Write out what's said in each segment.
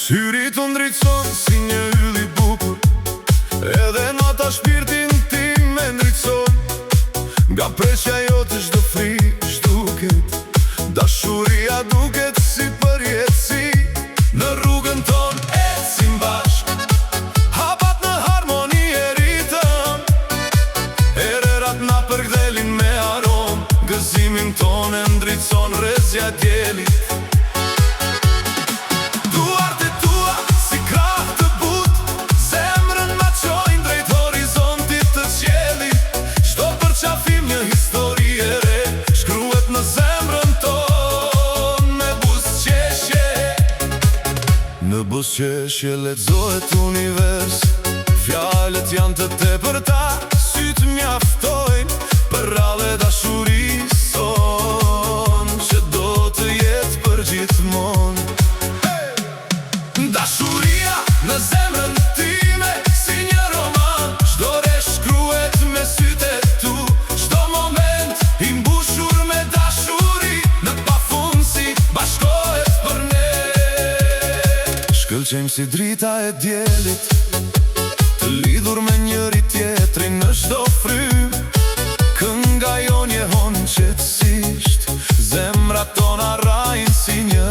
Syrit të ndritëson si një yll I bukur, edhe nata shpirtin tim me ndritëson. Nga presja jote çdo frikë zhduket, dashuria duket si përjetësi. Në rrugën ton ecim bashk, hapat në harmoni e ritëm. Ererat na përgdhelin me arom, gëzimin ton e ndritëson rrezja djelit. Në buzëqeshje lexohet univers, fjalët janë të tepërta, sytë mjaftojnë për rallë dashurisë son, që do të jetë për gjithmonë. Dashuria në zemrën time, si një roman, çdo re shkruhet me sytë e tu, çdo moment I mbushur me dashuri, në pafundsi bashkohet për ne. Shkëlqejmë si drita e djelit, të lidhur me njëri tjetrin në çdo frymë. Kënga jon jehon qetësisht, zemrat tona rrajnë si një.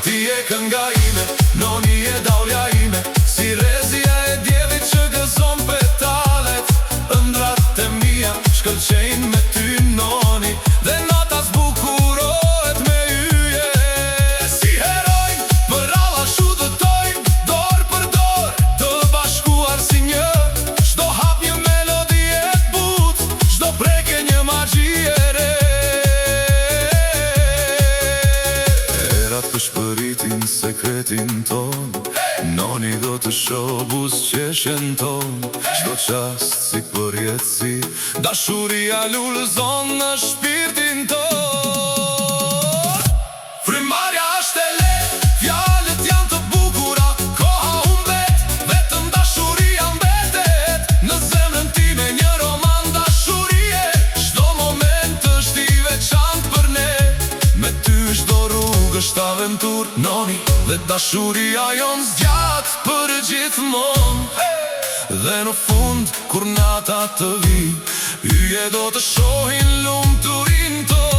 Ti je kënga ime, noni je dallja ime, si rrezja e diellit që gëzon petalet. Ëndrat e mia shkëlqejnë me ty noni, dhe nata zbukurohet me yje. Si herojnë për alla shudëtojnë, dorë për dorë, të bashkuar si një. Çdo hap një melodi e t'butë, çdo prekje një magji e re. Erat përshpëritin sekretin ton, noni do të shoh buzëqeshjen ton. Çdo qast si përjetësi, dashuria lulëzon në shpirtin ton. Frymarrja është e lehtë, fjalët janë të bukura, koha humbet, vetëm dashuria mbetet. Në zemrën time një roman dashurie, çdo moment është I veçantë për ne. Me ty çdo rrugë është aventurë, noni, dhe dashuria jon zgjat për gjithmonë. Dhe në fund, kur nata të vi, yje do të shohin lumturinë tonë.